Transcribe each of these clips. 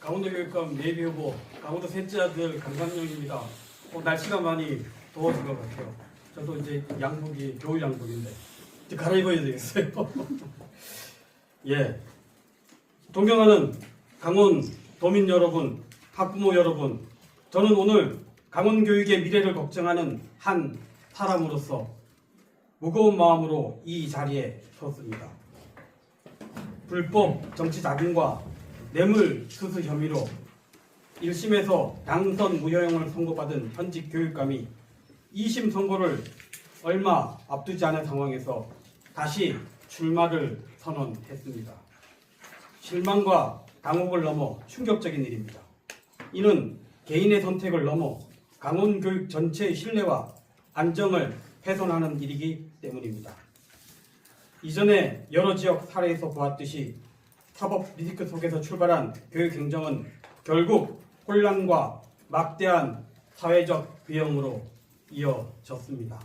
강원도 교육감 예비후보 강원도 셋째 아들 강상영입니다. 날씨가 많이 더워진 것 같아요. 저도 이제 양복이 겨울 양복인데 이제 갈아입어야 되겠어요. 예, 존경하는 강원 도민 여러분, 학부모 여러분, 저는 오늘 강원 교육의 미래를 걱정하는 한 사람으로서 무거운 마음으로 이 자리에 섰습니다. 불법 정치 자금과 뇌물 수수 혐의로 1심에서 당선 무효형을 선고받은 현직 교육감이 2심 선고를 얼마 앞두지 않은 상황에서 다시 출마를 선언했습니다. 실망과 당혹을 넘어 충격적인 일입니다. 이는 개인의 선택을 넘어 강원교육 전체의 신뢰와 안정을 훼손하는 일이기 때문입니다. 이전에 여러 지역 사례에서 보았듯이 사법 리스크 속에서 출발한 교육행정은 결국 혼란과 막대한 사회적 비용으로 이어졌습니다.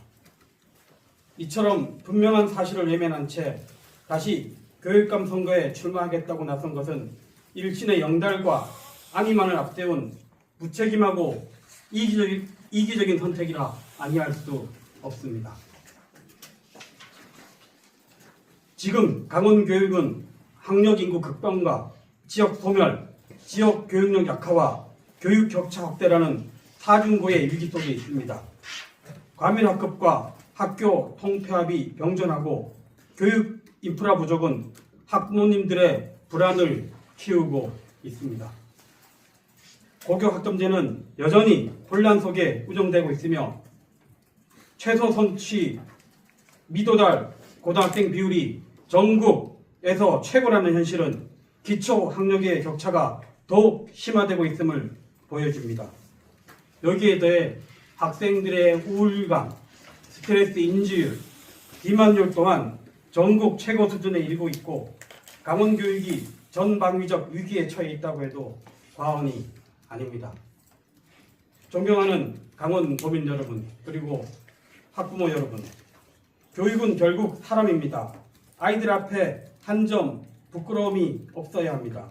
이처럼 분명한 사실을 외면한 채 다시 교육감 선거에 출마하겠다고 나선 것은 일신의 영달과 안위만을 앞세운 무책임하고 이기적인 선택이라 아니할 수 없습니다. 지금 강원교육은 학력인구 급감과 지역 소멸, 지역 교육력 약화와 교육 격차 확대라는 사중고의 위기 속에 있습니다. 과밀학급과 학교 통폐합이 병존하고 교육 인프라 부족은 학부모님들의 불안을 키우고 있습니다. 고교 학점제는 여전히 혼란 속에 운영되고 있으며 최소 성취 미도달 고등학생 비율이 전국에서 최고라는 현실은 기초 학력의 격차가 더욱 심화되고 있음을 보여줍니다. 여기에 더해 학생들의 우울감, 스트레스 인지율, 비만율 또한 전국 최고 수준에 이르고 있고 강원교육이 전방위적 위기에 처해 있다고 해도 과언이 아닙니다. 존경하는 강원 도민 여러분, 그리고 학부모 여러분, 교육은 결국 사람입니다. 아이들 앞에 한 점 부끄러움이 없어야 합니다.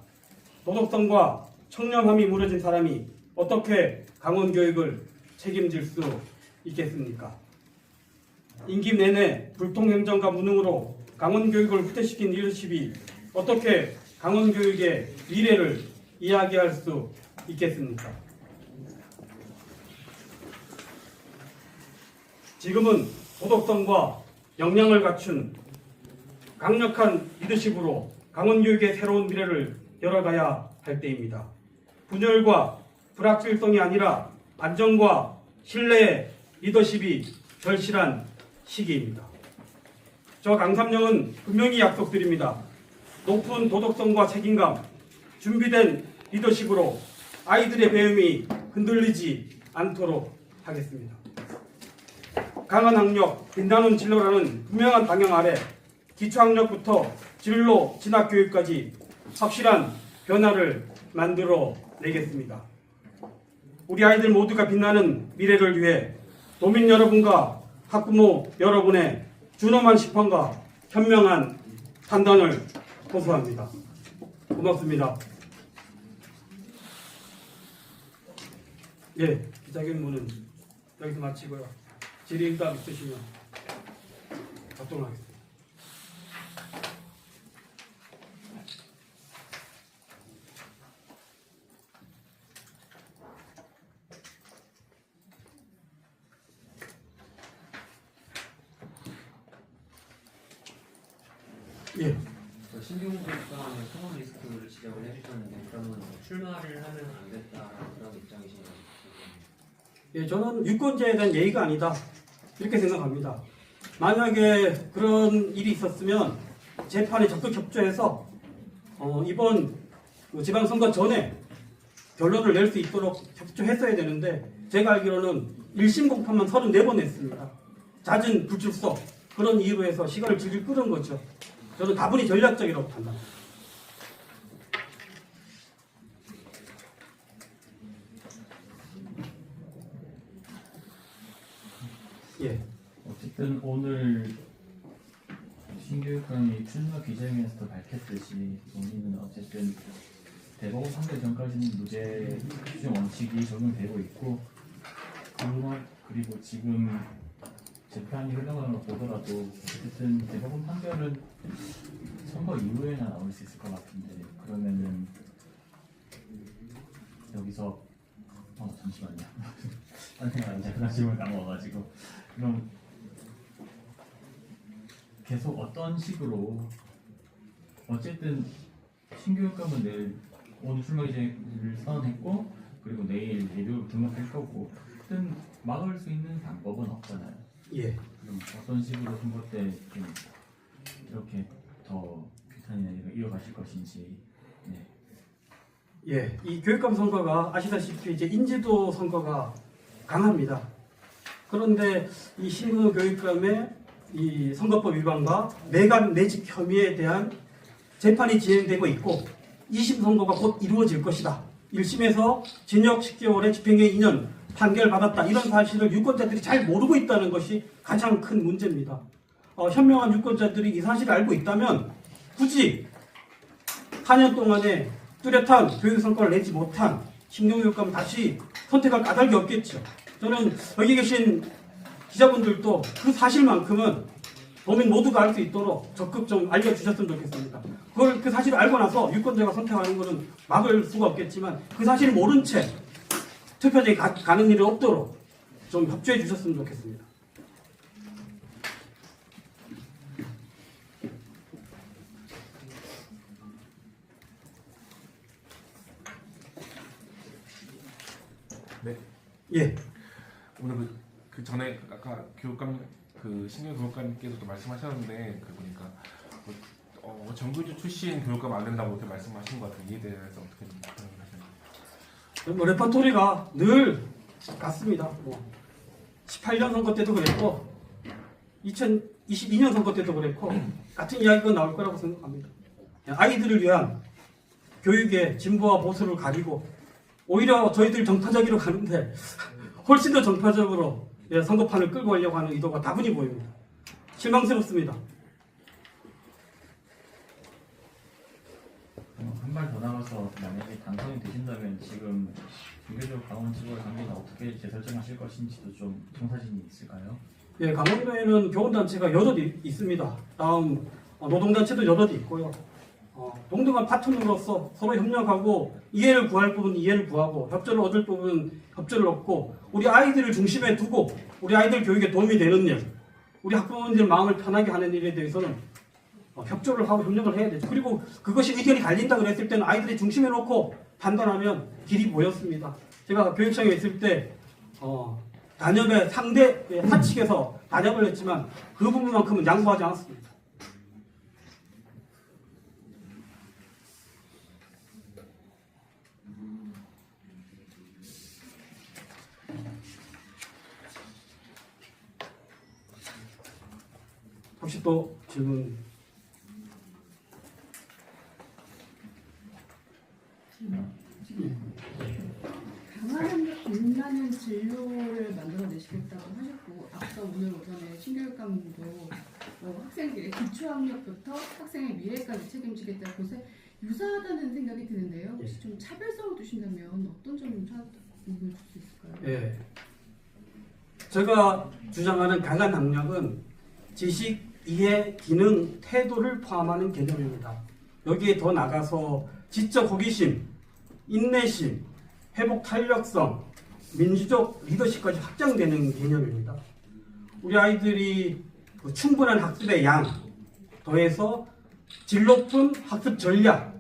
도덕성과 청렴함이 무너진 사람이 어떻게 강원교육을 책임질 수 있겠습니까? 임기 내내 불통행정과 무능으로 강원교육을 후퇴시킨 리더십이 어떻게 강원교육의 미래를 이야기할 수 있겠습니까? 지금은 도덕성과 역량을 갖춘 강력한 리더십으로 강원교육의 새로운 미래를 열어가야 할 때입니다. 분열과 불확실성이 아니라 안정과 신뢰의 리더십이 절실한 시기입니다. 저 강삼영은 분명히 약속드립니다. 높은 도덕성과 책임감, 준비된 리더십으로 아이들의 배움이 흔들리지 않도록 하겠습니다. 강한 학력, 빛나는 진로라는 분명한 방향 아래 기초학력부터 진로, 진학교육까지 확실한 변화를 만들어 내겠습니다. 우리 아이들 모두가 빛나는 미래를 위해 도민 여러분과 학부모 여러분의 준엄한 시판과 현명한 판단을 호소합니다. 고맙습니다. 예, 기자회견문은 여기서 마치고요. 질의응답 있으시면 받도록 하겠습니다. 예. 신규 교육감의 성원 리스크를 지적을 해주셨는데 그러면 출마를 하면 안 됐다라는 그런 입장이신가요? 예, 저는 유권자에 대한 예의가 아니다 이렇게 생각합니다. 만약에 그런 일이 있었으면 재판에 적극 협조해서 이번 지방선거 전에 결론을 낼 수 있도록 협조했어야 되는데 제가 알기로는 1심 공판만 34번 했습니다. 잦은 불출석 그런 이유로 해서 시간을 질질 끌은 거죠. 저는 다분히 전략적이라고 판단합니다. 예. 어쨌든 오늘 신교육감이 출마 기자회견에서도 밝혔듯이 본인은 어쨌든 대법원 판결 전까지는 무죄 추정 원칙이 적용되고 있고 그리고 지금 재판이 흘러가는 걸 보더라도 어쨌든 대법원 판결은 선거 이후에나 나올 수 있을 것 같은데 그러면은 여기서 잠시만요. 딴 생각이 잠깐 질문 나와가지고 그럼 계속 어떤 식으로 어쨌든 신교육감은 내일 오늘 출마기재를 선언했고 그리고 내일 예비로 등록할 거고 어쨌든 막을 수 있는 방법은 없잖아요. 예. 그럼 어떤 식으로 선거 때 좀 이렇게 더 규탄이나 이런 이어가실 것인지. 네. 예, 이 교육감 선거가 아시다시피 이제 인지도 선거가 강합니다. 그런데 이 신규 교육감의 이 선거법 위반과 매각 매직 혐의에 대한 재판이 진행되고 있고 2심 선고가 곧 이루어질 것이다. 1심에서 징역 10개월에 집행유예 2년 판결받았다. 이런 사실을 유권자들이 잘 모르고 있다는 것이 가장 큰 문제입니다. 현명한 유권자들이 이 사실을 알고 있다면 굳이 4년 동안에 뚜렷한 교육 성과를 내지 못한 신규 교육감을 다시 선택할 까닭이 없겠죠. 저는 여기 계신 기자분들도 그 사실만큼은 도민 모두가 알 수 있도록 적극 좀 알려주셨으면 좋겠습니다. 그 사실을 알고 나서 유권자가 선택하는 것은 막을 수가 없겠지만 그 사실을 모른 채 투표장에 가는 일이 없도록 좀 협조해 주셨으면 좋겠습니다. 네. 예. 오늘 그 전에 아까 교육감 신경 교육감님께서도 말씀하셨는데 보니까 정규직 출신 교육감 안 된다고 이렇게 말씀하신 것 같아요. 이에 대해서 어떻게 생각하시나요? 뭐 레퍼토리가 늘 같습니다. 18년 선거 때도 그랬고 2022년 선거 때도 그랬고 같은 이야기가 나올 거라고 생각합니다. 아이들을 위한 교육의 진보와 보수를 가리고 오히려 저희들 정파적으로 가는데 훨씬 더 정파적으로 선거판을 끌고 가려고 하는 의도가 다분히 보입니다. 실망스럽습니다. 한 발 더 나가서 만약에 당선이 되신다면 지금 비교적 강원 지구의 관계는 어떻게 재설정하실 것인지도 좀 통사진이 있을까요? 예, 강원도에는 교원단체가 여럿 있습니다. 다음 노동단체도 여럿 있고요. 동등한 파트너로서 서로 협력하고 이해를 구할 부분 이해를 구하고 협조를 얻을 부분 협조를 얻고 우리 아이들을 중심에 두고 우리 아이들 교육에 도움이 되는 일, 우리 학부모님들 마음을 편하게 하는 일에 대해서는 협조를 하고 협력을 해야 되죠. 그리고 그것이 의견이 갈린다 그랬을 때는 아이들이 중심에 놓고 판단하면 길이 보였습니다. 제가 교육청에 있을 때 단협의 상대 사측에서 단협을 했지만 그 부분만큼은 양보하지 않았습니다. 혹시 또 질문? 강한 빛나는 진로를 만들어내시겠다고 하셨고 앞서 오늘 오전에 신교육감도 학생들의 기초학력부터 학생의 미래까지 책임지겠다고 해서 유사하다는 생각이 드는데요. 혹시 좀 차별성을 두신다면 어떤 점을 줄 수 있을까요? 예. 제가 주장하는 강한 학력은 지식, 이해, 기능, 태도를 포함하는 개념입니다. 여기에 더 나가서 지적 호기심, 인내심, 회복 탄력성, 민주적 리더십까지 확장되는 개념입니다. 우리 아이들이 충분한 학습의 양, 더해서 질 높은 학습 전략,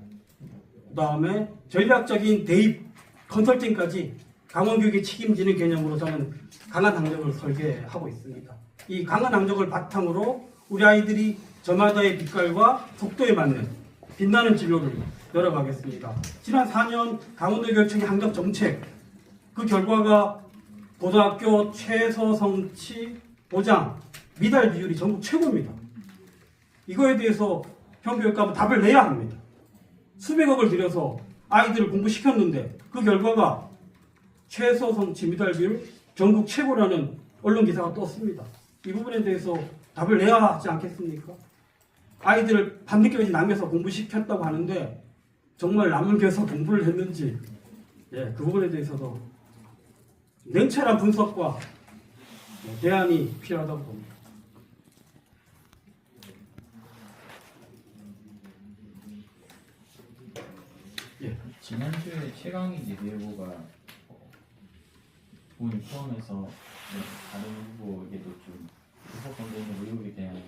그 다음에 전략적인 대입, 컨설팅까지 강원교육이 책임지는 개념으로 저는 강한 학력을 설계하고 있습니다. 이 강한 학력을 바탕으로 우리 아이들이 저마다의 빛깔과 속도에 맞는 빛나는 진로를 열어가겠습니다. 지난 4년 강원도 교육청의 학력 정책, 그 결과가 고등학교 최저 성취 보장 미달 비율이 전국 최고입니다. 이거에 대해서 평교육감은 답을 내야 합니다. 수백억을 들여서 아이들을 공부시켰는데 그 결과가 최소 성취 미달 비율 전국 최고라는 언론 기사가 떴습니다. 이 부분에 대해서 답을 내야 하지 않겠습니까? 아이들을 밤늦게까지 남겨서 공부시켰다고 하는데 정말 남은교에서 공부를 했는지 예, 그 부분에 대해서도 냉철한 분석과 대안이 필요하다고 봅니다. 예. 지난주에 최강희 예비후보가 본인 포함해서 다른 후보에게도 좀 후보 권고의 의혹에 대한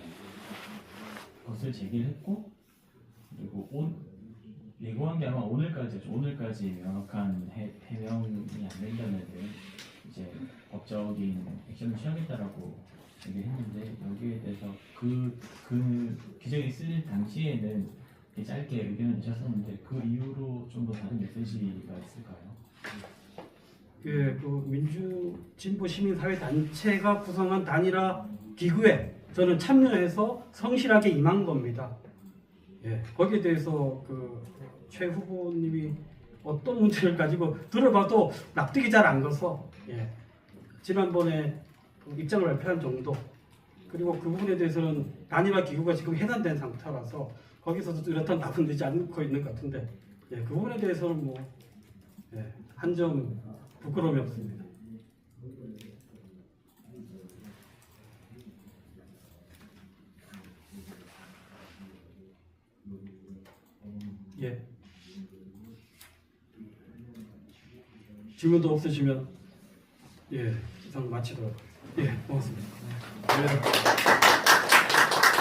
것을 제기를 했고, 그리고 예고한 게 아마 오늘까지 명확한 해명이 안 된다면 이제 법적인 액션을 취하겠다라고 얘기를 했는데, 여기에 대해서 그 규정이 있을 당시에는 짧게 의견을 내셨었는데 그 이후로 좀 더 다른 메시지가 있을까요? 그 민주 진보 시민 사회 단체가 구성한 단일화 기구에 저는 참여해서 성실하게 임한 겁니다. 예, 거기에 대해서 최 후보님이 어떤 문제를 가지고 들어봐도 납득이 잘 안 가서 지난번에 입장을 발표한 정도, 그리고 그 부분에 대해서는 단일화 기구가 지금 해산된 상태라서 거기서도 뚜렷한 답은 되지 않고 있는 것 같은데 그 부분에 대해서는 한 점 부끄러움이 없습니다. 질문도 없으시면 이상 마치도록. 고맙습니다.